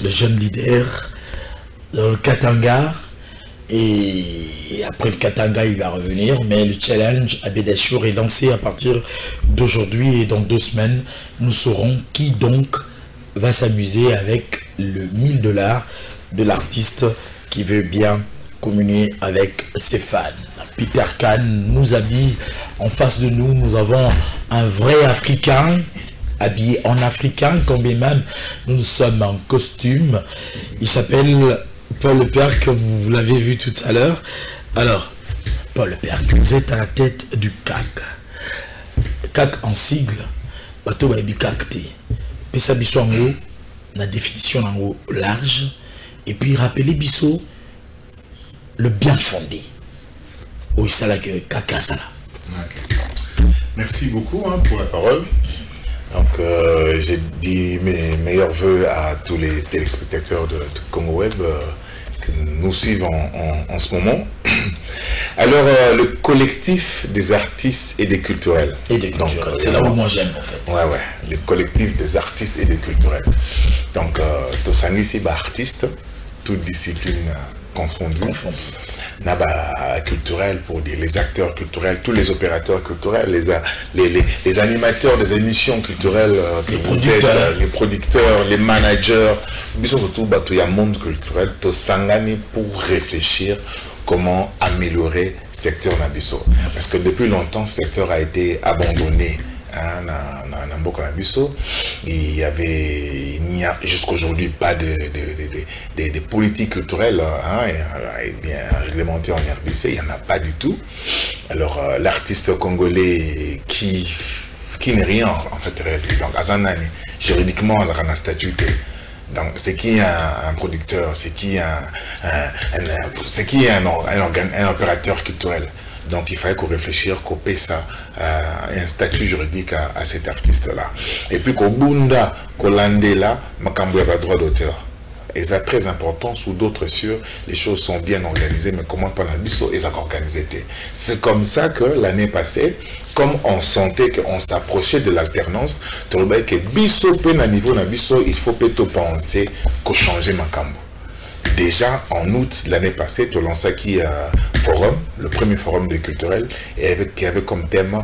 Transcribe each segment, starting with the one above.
le jeune leader, dans le Katanga. Et après le Katanga, il va revenir. Mais le challenge à Bédachour est lancé à partir d'aujourd'hui. Et dans 2 semaines, nous saurons qui donc va s'amuser avec le 1000 $ de l'artiste qui veut bien communier avec ses fans. Peter Khan nous habille. En face de nous, nous avons un vrai Africain, habillé en africain, quand même nous sommes en costume. Il s'appelle Paul Perc, comme vous l'avez vu tout à l'heure. Alors, Paul Perc, vous êtes à la tête du CAC. CAC en sigle, bateau baby CAC T. Pesa biso en haut, la définition en haut large. Et puis rappelez biso le bien fondé. Oui, ça là que CAC ça là. Okay. Merci beaucoup pour la parole. Donc, j'ai dit mes meilleurs voeux à tous les téléspectateurs de Congo Web que nous suivons en ce moment. Alors, le collectif des artistes et des culturels. Et des culturels, c'est là où moi j'aime en fait. Ouais, le collectif des artistes et des culturels. Donc, tout ça ici, artistes, toutes disciplines confondues. Naba culturel pour dire les acteurs culturels, tous les opérateurs culturels, les animateurs des émissions culturelles, les producteurs, les managers, surtout il y a un monde culturel, tout sangani pour réfléchir comment améliorer le secteur Nabiso. Parce que depuis longtemps, ce secteur a été abandonné. Il n'y a jusqu'à aujourd'hui pas de politique culturelle bien réglementée en RDC, il n'y en a pas du tout. Alors l'artiste congolais qui n'est rien en fait réellement, donc Azanani, juridiquement il a un statut. Donc c'est qui un producteur, c'est qui un opérateur culturel. Donc il fallait qu'on réfléchisse, qu'on paie ça, un statut juridique à cet artiste-là. Et puis qu'au Bunda, qu'au Landela, Makambo a droit d'auteur. Et c'est très important, sous d'autres cieux, les choses sont bien organisées, mais comment pas la biso et ça organisé. C'est comme ça que l'année passée, comme on sentait qu'on s'approchait de l'alternance, tu vois que biso pe na niveau na biso, il faut plutôt penser qu'on change Makambo. Déjà en août l'année passée, tu as lancé qui forum, le premier forum des culturels, qui avait comme thème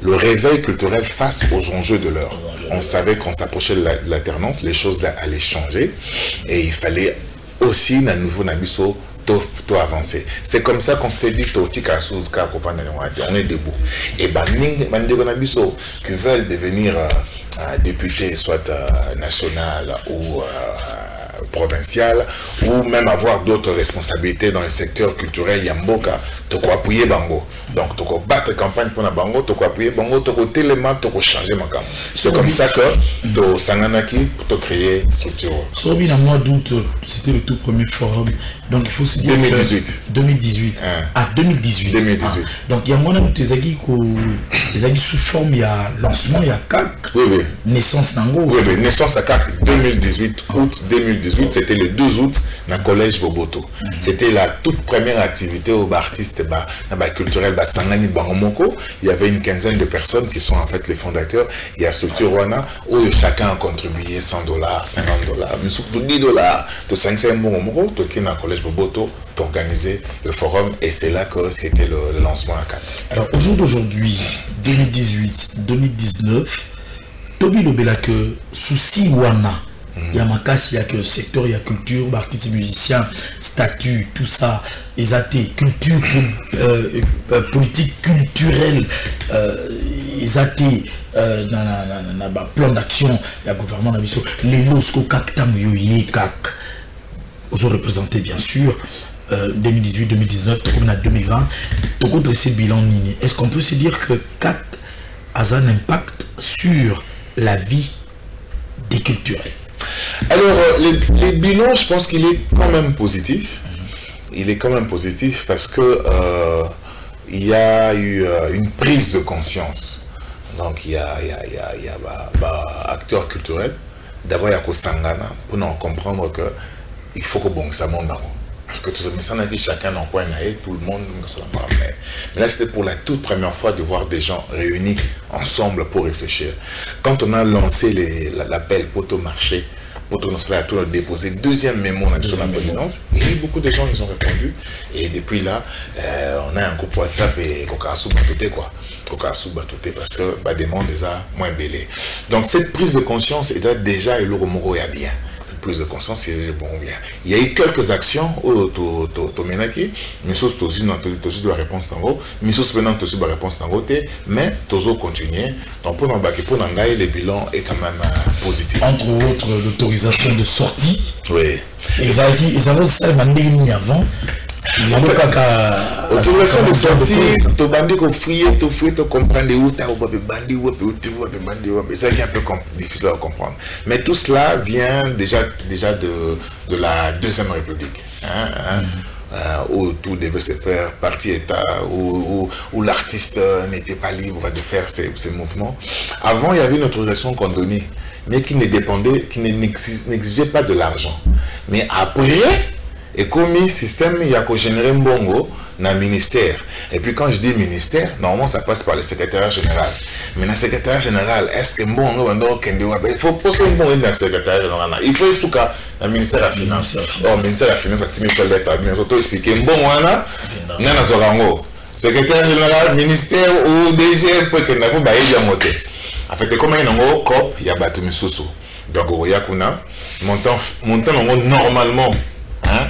le réveil culturel face aux enjeux de l'heure. On savait qu'on s'approchait de l'alternance, les choses allaient changer et il fallait aussi à nouveau nabiso tout avancer. C'est comme ça qu'on s'était dit on est debout. Et nabiso qui veulent devenir députés, soit national ou provincial, ou même avoir d'autres responsabilités dans le secteur culturel Yamboka, tu peux appuyer Bango. Donc tu peux battre campagne pour la Bango, tu peux appuyer Bango, tu peux tellement changer ma campagne. C'est comme ça que tu Sanganaki pour te créer structure. Sobi, en mois d'août, c'était le tout premier forum. Donc il faut se dire 2018. Que 2018. Ah, 2018. 2018. Donc il y a moins de gens qui sous forme, il y a lancement, il y a CAC. Oui. Naissance Nango. Oui, naissance à CAC 2018, août 2018, c'était le 2 août dans le collège Boboto. C'était la toute première activité aux artistes culturels Sangani Bangomoko. Il y avait une quinzaine de personnes qui sont en fait les fondateurs. Il y a structure Rwanda où chacun a contribué $100, $50, mais surtout $10, de 500 Bangomoko, qui est dans le collège Boboto, d'organiser le forum et c'est là que c'était le lancement à CAC. Alors au jour d'aujourd'hui, 2018-2019, Tobi Lobela que souci Wana. Il y a Makasi, il y a que secteur, il y a culture, artistes, musiciens, statut, tout ça, ils ont été culture, politique culturelle, ils ont été plan d'action, il y a gouvernement d'Abisso, les losco kaktam yoye kak, ils ont représenté bien sûr 2018-2019, tout comme 2020, tout comme dressé bilan nini. Est-ce qu'on peut se dire que CAC a un impact sur la vie des culturels? Alors, les bilans, je pense qu'il est quand même positif. Il est quand même positif parce que il y a eu une prise de conscience. Donc, il y a acteurs culturels. D'abord, il y a Kosangana pour nous comprendre que il faut que bon, ça monte. Parce que tout ça, on a dit chacun dans quoi tout le monde. Mais là, c'était pour la toute première fois de voir des gens réunis ensemble pour réfléchir. Quand on a lancé l'appel Poto Marché, pour tout déposer deuxième mémo dans la présidence. Et beaucoup de gens ils ont répondu. Et depuis là, on a un groupe WhatsApp et Kokarasu Batoté quoi. Kokarasu Batoté parce que bah demande déjà moins belé. Donc cette prise de conscience est déjà et le remoro est bien. Prise de conscience, c'est bon bien. Il y a eu quelques actions au Tomenaki, mais sauf que la réponse en gros, mais sauf que la réponse en gros, mais toujours continuer. Donc pour n'embarquer pour n'engager le bilan est quand même positif. Entre autres, l'autorisation de sortie. Oui. Ils avaient ça avant. Autorisation de sortie, tu bandi qu'on fouille, tu comprends où tu as bandi où c'est un peu difficile à comprendre. Mais tout cela vient déjà de la Deuxième République. Où tout devait se faire parti État, où l'artiste n'était pas libre de faire ses mouvements. Avant, il y avait une autorisation qu'on donnait, mais qui ne dépendait, qui n'exigeait pas de l'argent. Mais après, et comme le système, il y a généré un bongo dans le ministère. Et puis quand je dis ministère, normalement ça passe par le secrétaire général. Mais dans le secrétaire général, est-ce que bongo il faut poser un bongo dans le secrétaire général. Il faut tout cas dans le ministère de la Finance. Oh, le ministère de la Finance a tenu sur l'État. Bien sûr, expliquer un bongo là, secrétaire général, ministère ou DG pour que n'a pas y monter. En fait, comme il y a un COP, il y a battu Missoussou. Donc il y a montant normalement.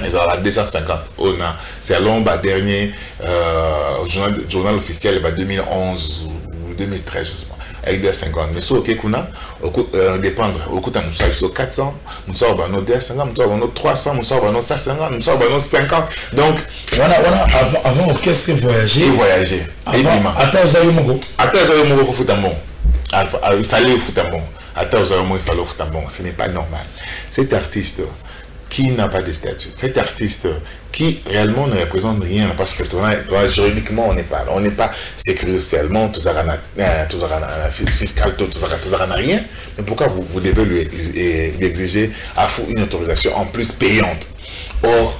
Ils ont la 250. C'est à l'ombre dernier journal officiel 2011 ou 2013, je sais pas. Avec 250. Mais sur Kekuna, dépendre. Au coup, nous sommes 400, nous sommes 250, nous sommes 300, nous sommes 550, nous sommes 50. Donc, voilà, avant l'orchestre voyager. Attends, vous avez mon Foutamon. Il fallait Foutamon. Attends, vous avez mon Foutamon. Ce n'est pas normal. Cet artiste qui n'a pas de statut, cet artiste qui réellement ne représente rien parce que juridiquement on n'est pas sécurisé socialement, tout ça fiscal, tout ça rien. Mais pourquoi vous devez lui exiger une autorisation en plus payante? Or,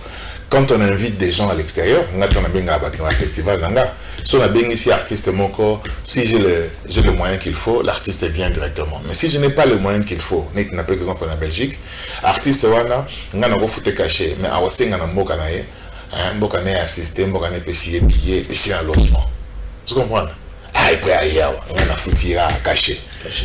quand on invite des gens à l'extérieur, on a un festival, si on a bien ici artiste si j'ai le moyen qu'il faut, l'artiste vient directement. Mais si je n'ai pas le moyen qu'il faut, par exemple en Belgique, artiste wana, on a un caché, mais on a un assisté, on a un billet, un logement. Tu comprends? Ah, et après ailleurs, on a foutu à cacher.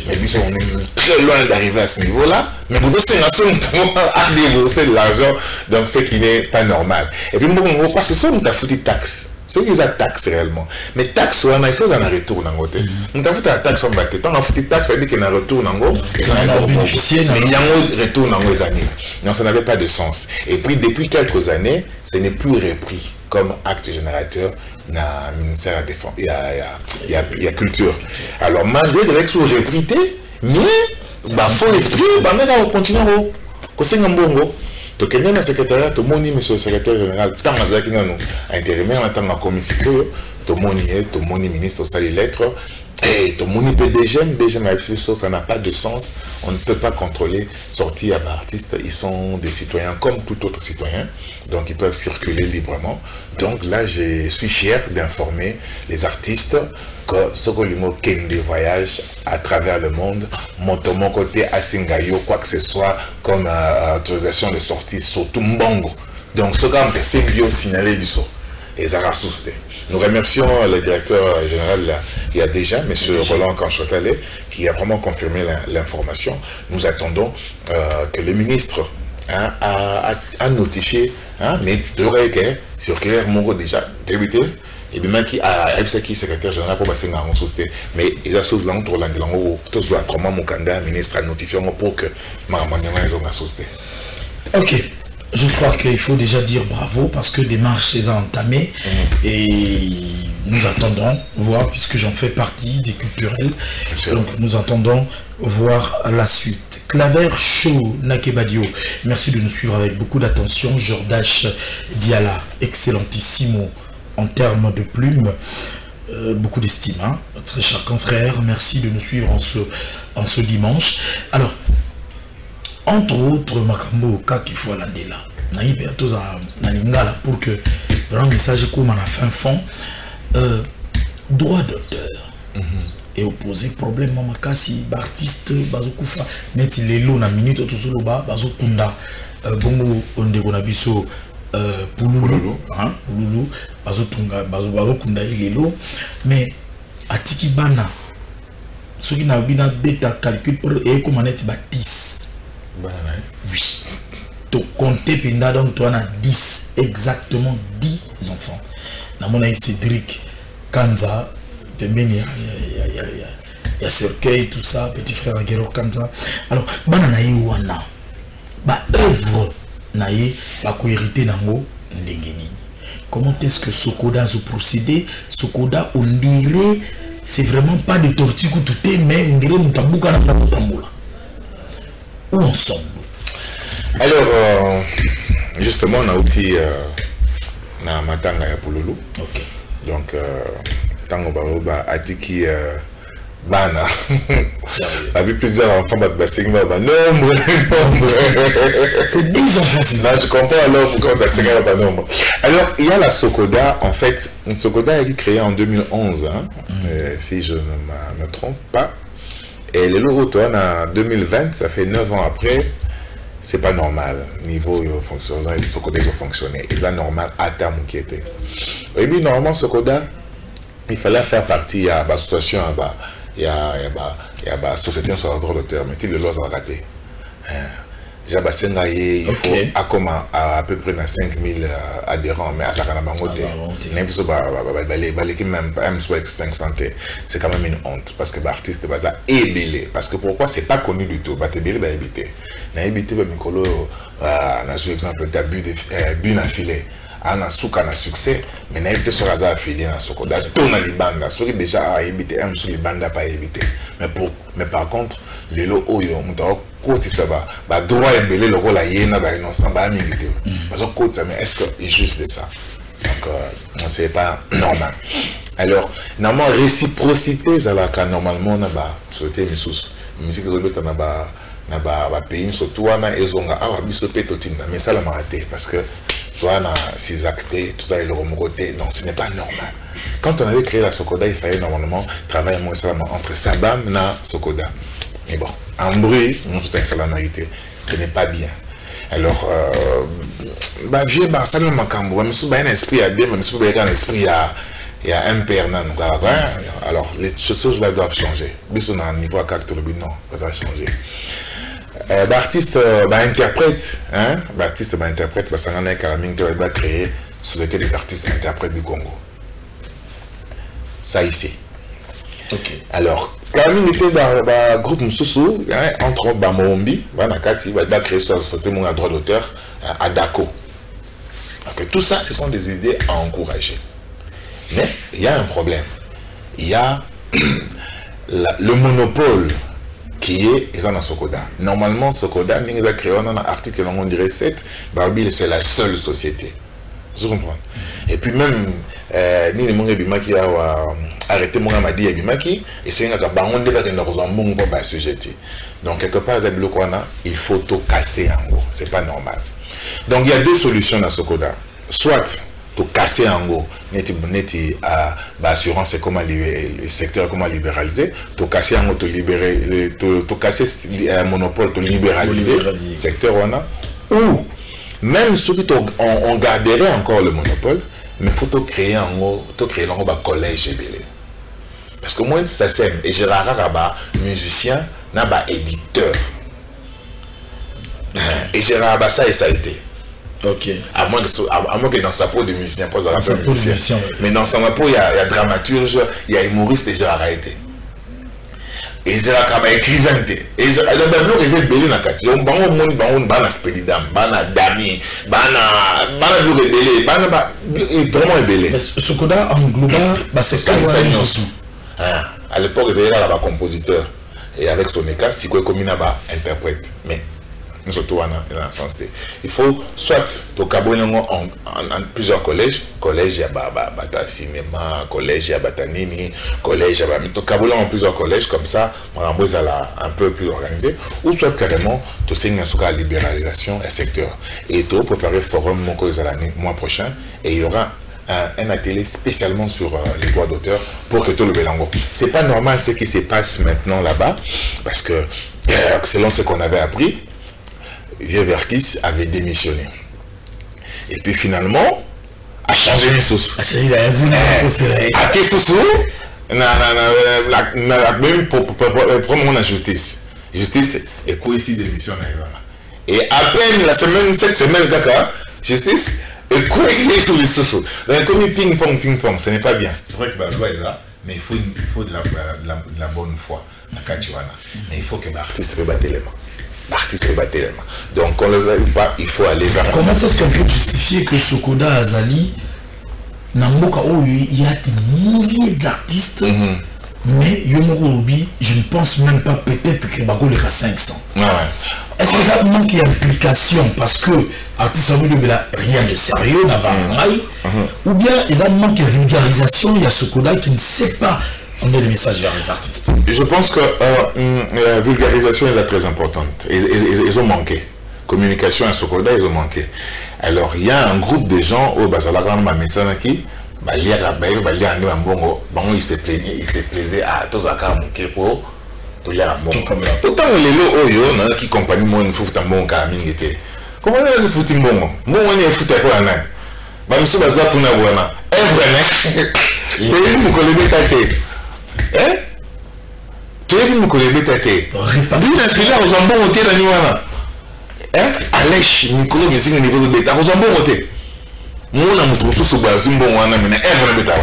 Mais puis on est très loin d'arriver à ce niveau-là. Mais pour c'est à débourser de l'argent, donc ce qui n'est pas normal. Et puis on passe ça, on a foutu taxe. Ce qu'ils ont taxe réellement. Mais taxe, il faut un retour dans le côté. On a foutu la taxe en bas. Quand on a foutu taxe, ça veut dire qu'il y a un retour dans le côté. Mais il y a un retour dans les années. Non, ça n'avait pas de sens. Et puis depuis quelques années, ce n'est plus repris comme acte générateur dans le ministère de la Défense. Il y a culture. Alors, malgré les règles reprité, mais il faut l'esprit, on continue à bongo. Donc, il y a un secrétariat, tout le monde, monsieur le secrétaire général, tant que intérimaire, tant que commissaire, tout le monde, ministre, au salut lettres. Et tout le monde PDG, ça n'a pas de sens. On ne peut pas contrôler sortir à artistes. Ils sont des citoyens comme tout autre citoyen. Donc ils peuvent circuler librement. Donc là, je suis fier d'informer les artistes que ce que le mot Kende voyage à travers le monde, mon côté à Singayo, quoi que ce soit, comme autorisation de sortie sur Tumbongo. Donc ce qu'on c'est bio signalé du saut. Et Zara Sousté. Nous remercions le directeur général il y a déjà, M. Roland Kanchotale, qui a vraiment confirmé l'information. Nous attendons que le ministre a notifié, mais de l'oreille circulaire Mongo déjà débuté, et bien qui a qui secrétaire général pour passer dans société. Mais ils ont sauvé l'angle pour l'angle, tout soit comment mon candidat ministre a notifié pour que ma société. Ok. Je crois qu'il faut déjà dire bravo parce que des marches les a entamées et nous attendons voir, puisque j'en fais partie des culturels, donc nous attendons voir la suite. Claver Show Nakebadio, merci de nous suivre avec beaucoup d'attention. Jordache Diala, excellentissimo en termes de plumes, beaucoup d'estime, hein? Très cher confrère, merci de nous suivre en ce dimanche. Alors, entre autres, Makambo, qu'il faut aller là. Pour que le message comme à la fin fond, droit d'auteur. et opposé problème makasi ba artiste bazokufa neti lelo na minute to solo ba bazokunda bongo ondeko na biso Pululu hein Pululu bazotunga bazokunda lelo mais atiki bana soki na bina beta calcul pour et comment neti ba 10 bana oui to compter pinda donc toi na 10 exactement 10 enfants na mona Cédric Kanza pembeni ya cercueil tout ça petit frère Guerrero Kanza alors bana na wana ba œuvre na ye ba ko hériter nango ndenge nini comment est-ce que Sokoda a procédé Sokoda on dirait c'est vraiment pas de tortue tout mais on dirait mutabuka na tambola où en sommes-nous alors justement on a outil na matanga ya Pululu ok donc tango ba atiki bana avec plusieurs enfants nombre c'est 10 enfants là je comprends alors pourquoi on nombre. Alors il y a la Sokoda en fait. Sokoda a été créée en 2011 hein, si je ne me trompe pas, et les logos en 2020 ça fait 9 ans après. C'est pas normal niveau fonctionnement les Sokoda ils ont fonctionné et ça normal à terme qui était et puis normalement Sokoda il fallait faire partie à la situation il y a société sur le droit d'auteur mais il le lois à rater déjà il faut à peu près 5000 adhérents mais à ça quand même c'est quand même une honte parce que l'artiste va est belé parce que pourquoi c'est pas connu du tout t'es belé éviter n'a évité Mikolo n'a exemple d'abus de filet ana suka na succès mais n'a évité sur hasard affilié na Sokoda tourne les bandes ceux qui déjà a évité sur les bandes pas évité mais par contre les lots oyo mutao côté ça va droit embelé le rôle yena ba innocent ba milité parce que côté ça mais est-ce que est juste de ça donc c'est pas normal alors normalement réciprocité ça là quand normalement na ba sauter misous musique de na ba pays surtout na ezonga awa biso petotina mais ça la maraté parce que toi na ces actes tout ça est le côté donc ce n'est pas normal. Quand on avait créé la Sokoda il fallait normalement travailler moins seulement entre Sabam na Sokoda mais bon en bruit ce n'est pas bien alors vieux ça le makambo mais sous un esprit à bien mais sous un esprit il y a un père nan alors les choses là doivent changer bis on a un niveau à 4 non ça doit changer l'artiste interprète hein l'artiste interprète parce qu'on a carrément va créer société des artistes interprètes du Congo ça ici ok alors Camille était dans groupe Moussoussou entre Bamombi Banakati va créer société mon droit d'auteur à Dako donc tout ça ce sont des idées à encourager mais il y a un problème il y a le monopole qui est dans Sokoda. Normalement, Sokoda, nous a créé un article, on dirait 7, Barbie, c'est la seule société. Vous comprenez? Et puis même, ni les gens qui ont arrêté mon amadi Bimaki, et c'est un baron de la rénovation pour sujet. Donc, quelque part, il faut tout casser en gros. C'est pas normal. Donc, il y a deux solutions dans Sokoda. Soit, tout casser en gros, assurance et comment le secteur comment libéraliser, tout casser en gros, tout libérer, tout casser un monopole, tout libéraliser le secteur on a, ou même ceux qui on garderait encore le monopole, mais il faut tout créer en gros, tout créer un collège belé. Parce que moi ça sème et Gérard Rabat, musicien, n'a pas éditeur. Et Gérard Rabat ça et ça a été. Ok. À moins que dans sa peau de musicien, pas dans la peau de musicien. Ouais. Mais dans son peau, il y a dramaturge, il y a humoriste et Gérard arrêté. Et Gérard Rabat écrivain. Et Gérard Rabat les belé na kati. On bango monde bango bana spedidam, bana dami, bana belé, bana vraiment belé. Mais Sokoda engloba c'est ça à l'époque il y avait un compositeur et avec son écart si quoi comme interprète mais surtout dans le sens il faut soit au Cabongo en plusieurs collèges il y a bata cinéma collège il y a batanini collège il y a Cabongo en plusieurs collèges comme ça on a un peu plus organisé ou soit carrément tu sais la libéralisation du secteur et tu préparer forum mon mois prochain et il y aura un atelier spécialement sur les droits d'auteur pour que tout le Bélango. C'est pas normal ce qui se passe maintenant là-bas, parce que selon ce qu'on avait appris, Vieux Vertis avait démissionné. Et puis finalement, a changé les sources. A quel source? Même pour la justice. Justice est quoi ici démission? Et à peine cette semaine, d'accord, justice est quoi ici sur les sources. Donc comme ping-pong, ce n'est pas bien. C'est vrai que la loi est là, mais il faut de la bonne foi. Mais il faut que l'artiste peut battre les mains. L'artiste peut battre les mains. Donc on ne le veut pas, il faut aller vers... Comment est-ce qu'on peut justifier que Sokoda Azali, Namboka, il y a des milliers d'artistes, mais Yomorobi, je ne pense même pas, peut-être que Bago les 500. Est-ce que ça manque d'implication parce que l'artiste a rien de sérieux, n'a pas ou bien il y a un manque de vulgarisation, il y a Sokoda qui ne sait pas emmener le message vers les artistes? Je pense que la vulgarisation est très importante. Ils ont manqué. Communication à Sokoda, ils ont manqué. Alors, il y a un groupe de gens au Bazalagan Mamesanaki, il se plaisait à tous à Kamukepo. Pourtant, les lots qui compagnie moi, il faut que mon camin était. Comment est-ce que vous faites mon? Moi, on est foutu pour un an. Monsieur Bazar pour un an. Un vrai, et vous connaissez ta tête. Hein? Tu es venu me connaître ta tête. Lui, il a aux jambons au thé dans Niwana. Hein? Allèche, Nicolas, mais c'est un niveau de bêta. Aux jambons au thé. Moi, on a mon trousseau sur le Zimbo, on a mené un vrai bêta.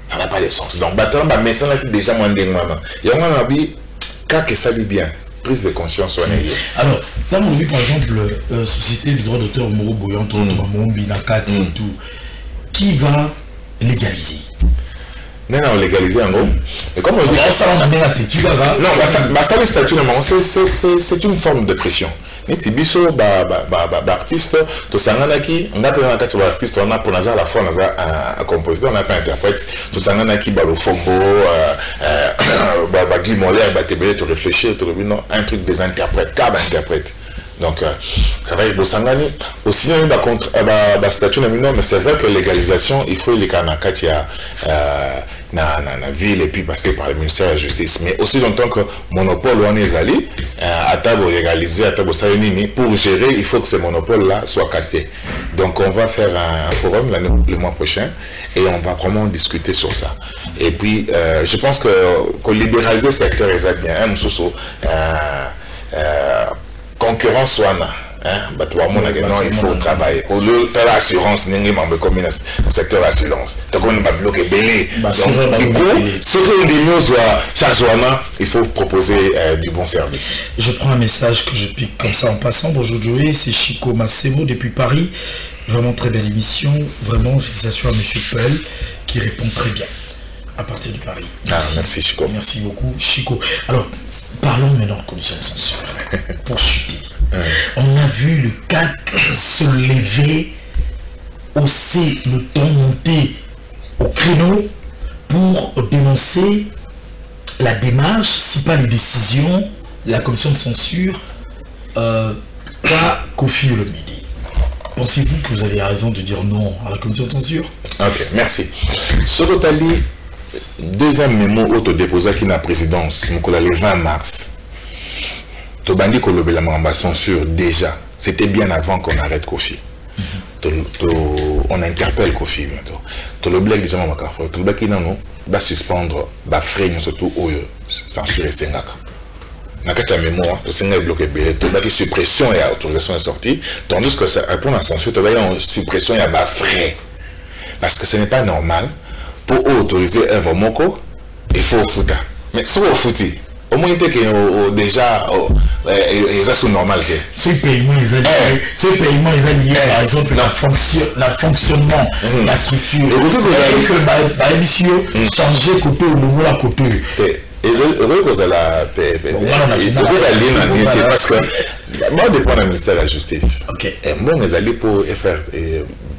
Ça n'a pas de sens. Donc, battant, mais ça n'a déjà moins de moi. Il y a un habit, quand ça dit bien, prise de conscience. Alors, dans mon vie, par exemple, Société du droit d'auteur Moro Boyan, Binakati et tout, qui va légaliser? Non, légaliser en gros. Et comme on dit, ça, on a bien la tête. Non, ça, les statuts, c'est une forme de pression. Neti biso artiste to sangana on a plein de artistes, on a pour à la fois un compositeur, on a pas interprète to sangana ki ba le fombo Guy Moller te réfléchir un truc des interprètes, câble interprète. Donc ça va être Bosangani aussi contre statut mais c'est vrai que légalisation il faut les kanakati na ville et puis passer par le ministère de la Justice, mais aussi longtemps que monopole on est allé à table légaliser à table pour gérer, il faut que ce monopole là soit cassé. Donc on va faire un forum le mois prochain et on va vraiment discuter sur ça. Et puis je pense que libéraliser le secteur est bien concurrence soit non, il faut travailler. Pour l'assurance, comme le secteur de l'assurance. Donc, on va bloquer belé. Donc, du coup, ce que nous soit il faut proposer du bon service. Je prends un message que je pique comme ça en passant. Bonjour Joey, c'est Chico Massemo depuis Paris. Vraiment très belle émission. Vraiment, félicitations à M. Peul qui répond très bien à partir de Paris. Merci. Merci Chico. Merci beaucoup Chico. Alors, parlons maintenant de commission de censure. Pour chuter. On a vu le CAC se lever, hausser le ton, monter au créneau pour dénoncer la démarche, si pas les décisions de la commission de censure par Kofi Olomide. Pensez-vous que vous avez raison de dire non à la commission de censure? Ok, merci. Sorotali, deuxième mémo autodéposé qui n'a présidence, le 20 mars. Tobandi Kolobela Mamba censure déjà. C'était bien avant qu'on arrête Kofi. On interpelle Kofi bientôt. Tolobela déjà mama kafo. Tolobela qui non va suspendre, va freiner surtout au censurer Sengaka. Nakata mémoire, to Senga bloqué belé. Tolobela qui suppression et autorisation de sortie. Tandis que pour la censure, Tolobela en suppression et bas frais. Parce que ce n'est pas normal pour autoriser œuvre moko, il faut fouta. Mais soit au fouti. Au moins, déjà, ils sont normal. Ce paiement, ils ont lié, par exemple, le fonctionnement, la structure. Et que monsieur changer côté ou le à côté. Et vous allez parce que moi, je dépend du ministère de la Justice. Et moi, je allé pour faire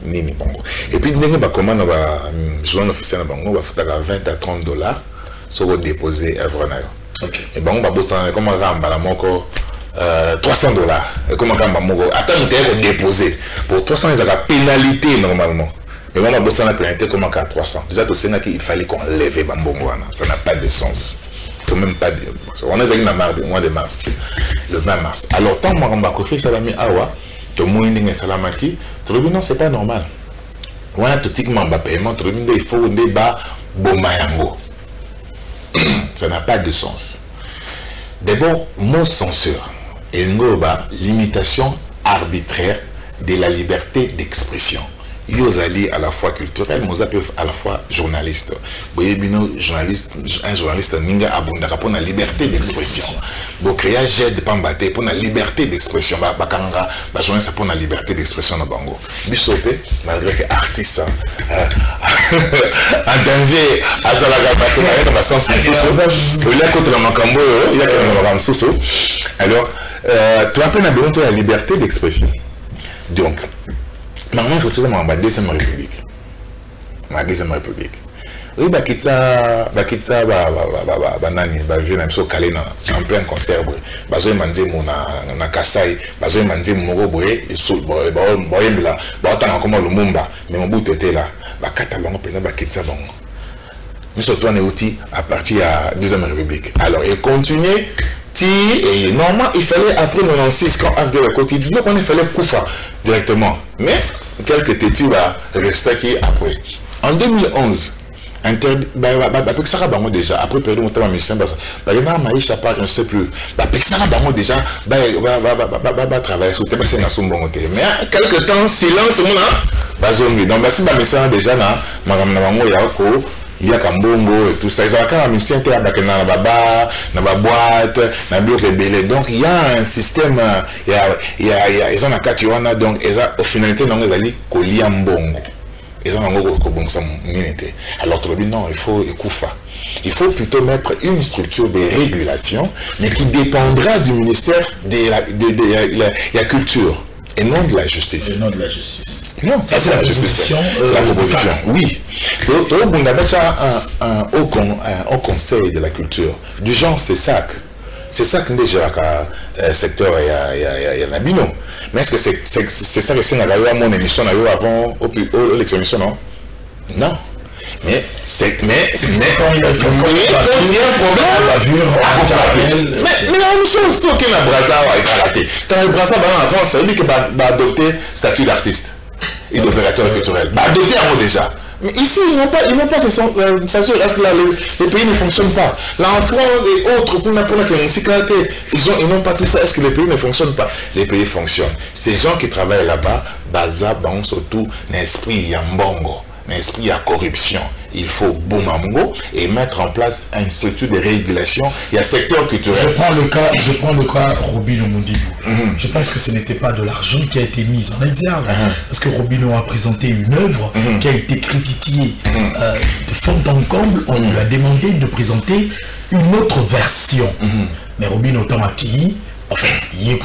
Nini Bongo. Et puis, nous avons un journal officiel, on va faire 20 à 30 $, sur le déposer œuvre. Et bon, on va bosser comme un ramba la moko $300. Et comme un ramba moko, attends, on déposer pour 300 ils ont la pénalité normalement. Et moi, je suis planté comme à 300. Déjà, il fallait qu'on lève Bambongwana. Ça n'a pas de sens. Quand même pas de... On a eu le mois de mars. Le 20 mars. Alors, tant que je suis Salami Awa, tout le monde est Salamaki, tout le monde, non, c'est pas normal. On a tout le paiement, tout le monde, il faut un débat Bomayango. Ça n'a pas de sens. D'abord, mon censure est une limitation arbitraire de la liberté d'expression. Yozali à la fois culturel, Moza peut à la fois journaliste. Un journaliste ninga abondaka pour la liberté d'expression. Bokrea j'aide pambate pour la liberté d'expression. Bakanga, journaliste pour la liberté d'expression na bango. Bisopé, malgré que artiste en danger, azalaga bakena dans le sens de il y a contre la makambo, il y a contre la alors, tu as peine à besoin de la liberté d'expression. Donc, maintenant, je suis dans la deuxième république. Ma deuxième république. Oui, Bakitsa, Banani, Bavina, Kalena, en plein concert. Bazoy Manzi, na Kasai, Bazoy Manzi, Moroboé, et Soul, Boyembla, Batang, comme Lumumba, mais mon bout était là. Bakata Bango, Pena, Bakitsa Bango. Nous sommes en outil à partir de la deuxième république. Alors, il continue. Et normalement, il fallait après 96, quand AFD continue, donc il fallait Koufa directement. Mais quelques têtus restaient qui après. En 2011, déjà, après perdre mon temps à mission, Maïcha part, je ne sais plus. Déjà, travailler sur le thème. Mais quelques temps, silence, donc, si ma déjà, il y a Kambongo et tout ça. Ils ont quand même un dans la boîte, dans le donc il y a un système, ils ont un Katiwana, donc au finalité, ils ont un Mbongo. Ils ont un minute. Alors, non, il faut Ekoufa. Il faut plutôt mettre une structure de régulation, mais qui dépendra du ministère de la culture. Et non de la justice. Et non de la justice. Non, ça c'est la justice. C'est la proposition. Oui. Donc, on a un haut conseil de la culture. Du genre, c'est ça. C'est ça que nous gérons secteur et la bino. Mais est-ce que c'est ça que c'est à mon émission avant l'émission, non? Non. Mais quand il y a un problème, mais la même chose, c'est qu'il y a un brassard, il s'est raté. Dans le brassard, avant, c'est lui qui va adopter le statut d'artiste et d'opérateur culturel. Adopter avant déjà. Mais ici, ils n'ont pas ce sens. Parce que là, les pays ne fonctionnent pas. Là, en France et autres, pour ils n'ont pas tout ça. Est-ce que les pays ne fonctionnent pas? Les pays fonctionnent. Ces gens qui travaillent là-bas, Baza, surtout, l'esprit Yambongo. L'esprit à corruption. Il faut Boumamongo et mettre en place une structure de régulation. Il y a secteur culturel. Je prends le cas Robino Mondibou. Je pense que ce n'était pas de l'argent qui a été mis en exergue. Parce que Robino a présenté une œuvre qui a été critiquée de fond en comble. On lui a demandé de présenter une autre version. Mais Robino autant acquis. En fait, il y a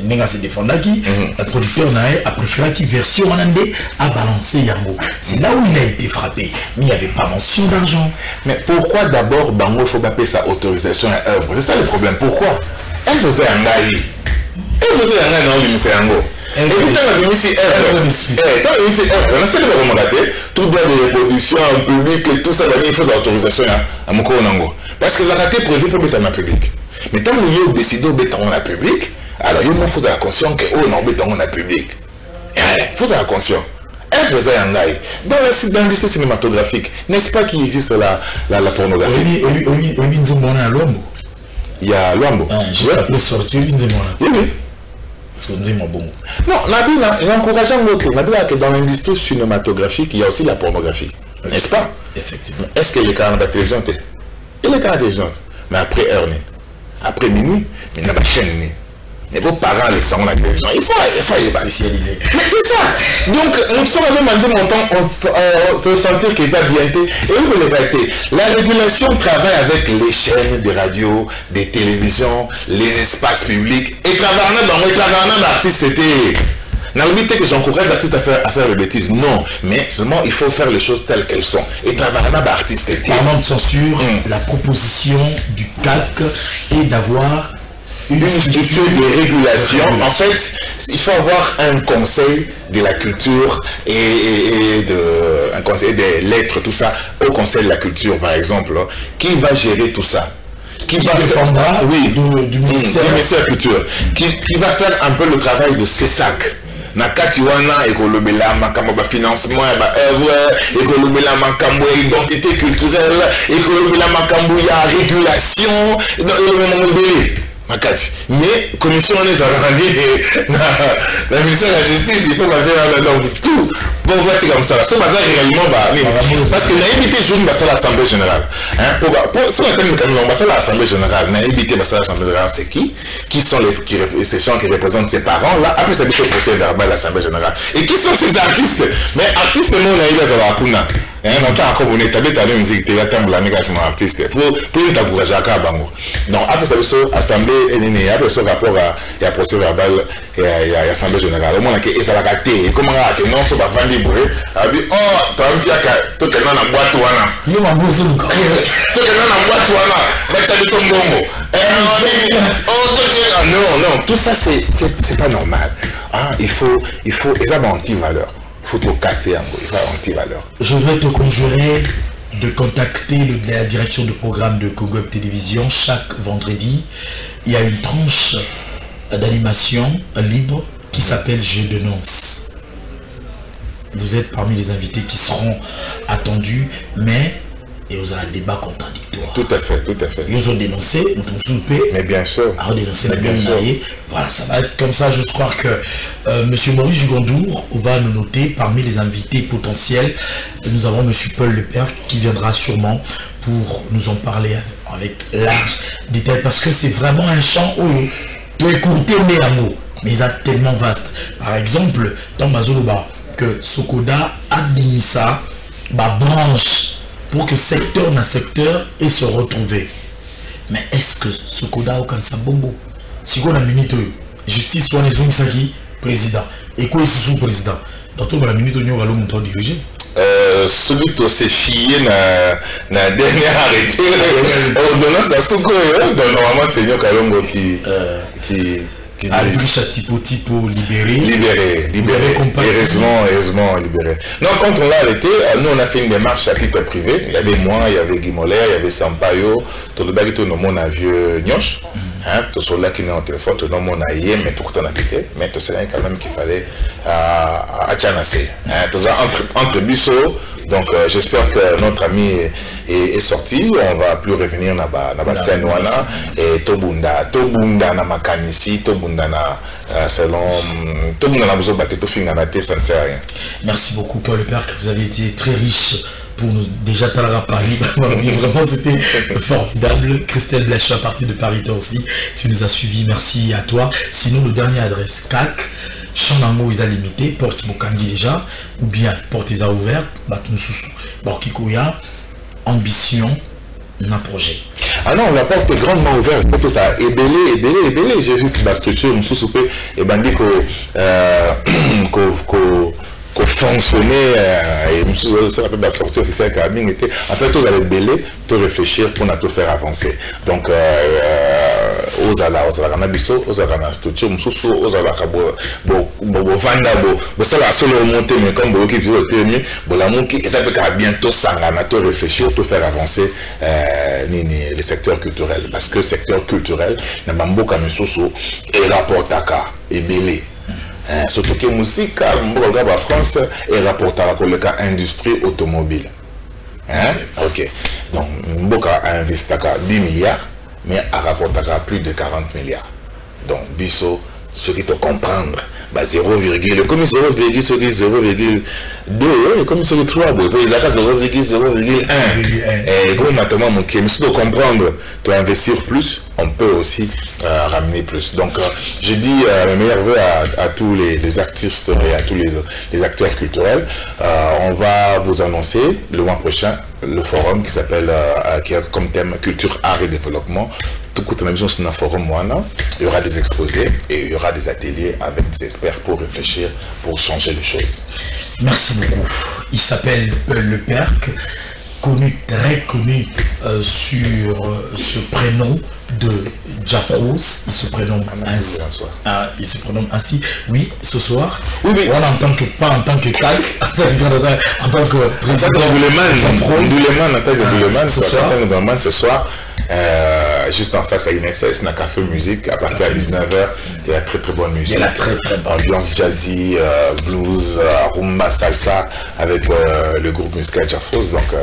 n'est se défendre qui le producteur a préféré qui version en andé a balancé Yango. C'est là où il a été frappé. Mais il n'y avait pas mention d'argent. Mais pourquoi d'abord Bango faut pas payer sa autorisation à œuvre? C'est ça le problème. Pourquoi? Elle faisait un maï. Elle faisait un maï dans le Yango. Et puis quand on a mis ici on a célébré mon gâté, tout droit de reproduction en public et tout ça, il faut l'autorisation à mon Nango. Parce que la gâté prévu pour mettre en public. Mais tant que vous décidez de mettre en public, alors il faut avoir conscience que on a mis en public. Il faut avoir conscience. Elle faisait un aïe. Dans l'industrie cinématographique, n'est-ce pas qu'il existe la pornographie? Il y a Luambo. Juste après sortir, il dit oui. Parce qu'on dit moi bon. Non, il encourage l'autre. Que dans l'industrie cinématographique, il y a aussi la pornographie. N'est-ce pas? Effectivement. Est-ce que les canaux d'intelligence? Il est canaux d'intelligence. Mais après heure, après minuit, il n'y a pas de chaîne. Mais vos parents, Alexandre, la télévision, il faut spécialiser. Mais c'est ça. Donc, nous sommes dit mon temps, on peut sentir qu'ils ont bien été. Et où vous l'avez été? La régulation travaille avec les chaînes de radio, des télévisions, les espaces publics. Et travaillant l'artiste, c'était. N'a pas que j'encourage l'artiste à faire des bêtises. Non, mais seulement il faut faire les choses telles qu'elles sont. Et travaillant l'artiste. Parlant de censure, la proposition du CAC est d'avoir d'une structure de régulation. En fait, il faut avoir un conseil de la culture un conseil des lettres, tout ça, au conseil de la culture, par exemple, qui va gérer tout ça. Qui va dépendra du ministère de la culture, qui va faire un peu le travail de CESAC. Nakati wana ekolobela makambo ba financement ya ba œuvre, ekolobela makambo ya identité culturelle, ekolobela makambo ya régulation, Makati. Mais commission on est la ministère de la justice, il faut faire tout. Bon, voilà, c'est comme ça. Ça va réellement parce que l'invité joue l'Assemblée générale. Pour l'Assemblée générale, l'invité l'Assemblée générale, c'est qui? Qui sont ces gens qui représentent ces parents là? Après, ça veut dire que c'est verbal l'Assemblée générale. Et qui sont ces artistes? Mais artistes, nous, on a eu les Zawakuna. Donc, encore vous établissez la musique, tu as un négation artiste. Pour t'encourager à Kabango. Donc, après, ça veut dire l'Assemblée est après ce rapport à procès verbal et à l'Assemblée générale. Au moins, ça va gâter. Comment non, ça va vendre libre. Elle dit, oh, tu as un pied à tout le monde en boîte ou non. Il m'a bossé le corps. Tout le monde en boîte ou non. Va t'aller son bongo. Non, tout ça, c'est pas normal. Il faut, ils ont anti-valeur. Il faut tout casser, il faut anti-valeur. Je vais te conjurer de contacter la direction de programme de Congo Web Télévision. Chaque vendredi, il y a une tranche d'animation libre qui s'appelle Je dénonce. Vous êtes parmi les invités qui seront attendus, mais et vous avez un débat contradictoire. Tout à fait, tout à fait. Ils ont dénoncé, nous avons soupé. Mais bien sûr. Alors dénoncé, mais bien sûr. Voilà, ça va être comme ça. Je crois que M. Maurice Jugondour va nous noter parmi les invités potentiels. Nous avons M. Paul Lepère qui viendra sûrement pour nous en parler avec large détail, parce que c'est vraiment un champ où tu écoutes mes amours, mais il est tellement vaste. Par exemple, dans Mazoloba, que Sokoda administre ma branche pour que secteur na secteur et se retrouver. Mais est-ce que Sokoda ou Kansabongo, si on a minute justice soit les Saki président et quoi ici sous président, dans toute la minute on va le diriger. Celui qui s'est fié na dernière arrêté ordonnance de Soko, normalement c'est Nyo Kalongo qui tipo libéré. Heureusement libéré. Non, quand on l'a arrêté, nous on a fait une démarche à titre privé. Il y avait moi, il y avait Guy Moller, il y avait Sampaio, tout le baguette au nom un vieux Nyosh. Tout cela qui est en téléphone, tout le monde a yé, mais tout le temps a quitté. Mais tout ça quand même qu'il fallait à Tchanasé. Tout ça entre Bissot. Donc j'espère que notre ami est sorti. On ne va plus revenir dans la scène et Tobunda na makanisi, Tobunda na selon Tobunda na besoin de tout finir ça ne sert à rien. Merci beaucoup Paul Lepère, que vous avez été très riche pour nous déjà Talara Paris. Vraiment c'était formidable. Christelle Blèche à partir de Paris, toi aussi tu nous as suivis, merci à toi. Sinon le dernier adresse CAC Chanango ils a limité, porte Mokangi déjà, ou bien porte ils a ouvert, Batnoussou, Borkikoya, ambition, un projet. Ah non, la porte est grandement ouverte, tout ça, ébélé, j'ai vu que la structure, Moussou et bandit qu'on fonctionnait et ça rappelle la sortie officielle que Abing était en fait tous avaient belé tout réfléchir pour tout faire avancer. Donc aux ala biso aux ala structure mususu aux ala bo vanda bo ça la solo monter mais comme bo qui toujours terminé bo la monki et ça peut bientôt sangana tout réfléchir tout faire avancer les secteurs culturels, parce que le secteur culturel n'a pas beaucoup à mususu et rapporte à cas et belé. Surtout que la musique, en France, est rapportée à la industrie automobile. Ok. Donc, Mboka a investi 10 milliards, mais a rapporté à plus de 40 milliards. Donc, Bisso, ce qui te comprendre, 0,1, comme 0,2, comme 0,3, pour les accords 0,0,1. Et comme maintenant, mais si tu comprendre, tu investir plus, on peut aussi ramener plus. Donc, je dis mes meilleurs vœux à tous les artistes et à tous les acteurs culturels. On va vous annoncer le mois prochain le forum qui s'appelle, qui a comme thème culture, art et développement. Tout le monde sur un forum, il y aura des exposés et il y aura des ateliers avec des experts pour réfléchir, pour changer les choses. Merci beaucoup. Il s'appelle Le Perc, connu, très connu sur ce prénom de Jafros, il se prénomme ainsi. Il se prénomme ainsi. Oui, ce soir. Oui, mais voilà, pas en tant que CAC, en tant que président. Ce soir. Juste en face à INSS, na Café Musique, à partir de 19h, il y a très bonne musique. Il y a très bonne ambiance jazzy, blues, rumba, salsa, avec le groupe musical Jafros. Donc,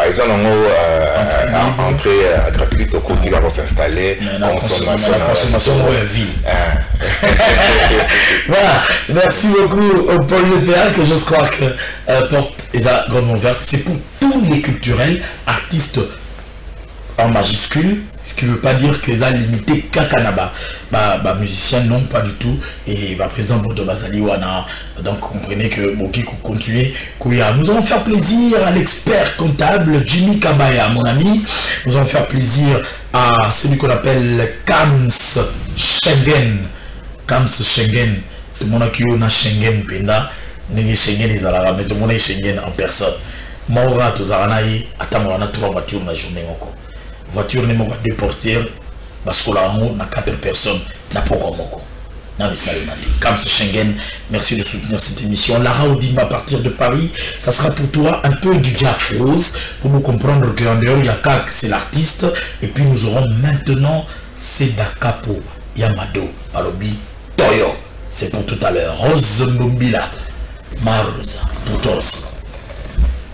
ils ont une entrée gratuite au côté là pour s'installer. Consommation de vie. Voilà, merci beaucoup au Paul Le Théâtre, je crois que porte Esa grandement ouverte. C'est pour tous les culturels, artistes en majuscule, ce qui ne veut pas dire que ça limité Kakanaba. Musicien, non, pas du tout. Et président Bodo Bazali Wana. Donc, comprenez que Boki continue. Nous allons faire plaisir à l'expert comptable Jimmy Kabaya, mon ami. Nous allons faire plaisir à celui qu'on appelle Kams Schengen. Kams Schengen. Tout le monde qui a Schengen, Penda. N'est Schengen, ils allaient mais tout le monde est Schengen en personne. Maura, tous Aranaï, attends, on a 3 voitures dans la journée encore. Voiture n'est pas 2 portières parce qu'on a 4 personnes n'a pas encore moko. Non mais ça le matin. Comme c'est Schengen, merci de soutenir cette émission. Lara Odimba à partir de Paris, ça sera pour toi un peu du Jafros pour vous comprendre qu'en dehors il y a Kak, c'est l'artiste et puis nous aurons maintenant Sedakapo Yamado Palobi Toyo. C'est pour tout à l'heure. Rose Mbombila Marosa pour toi aussi.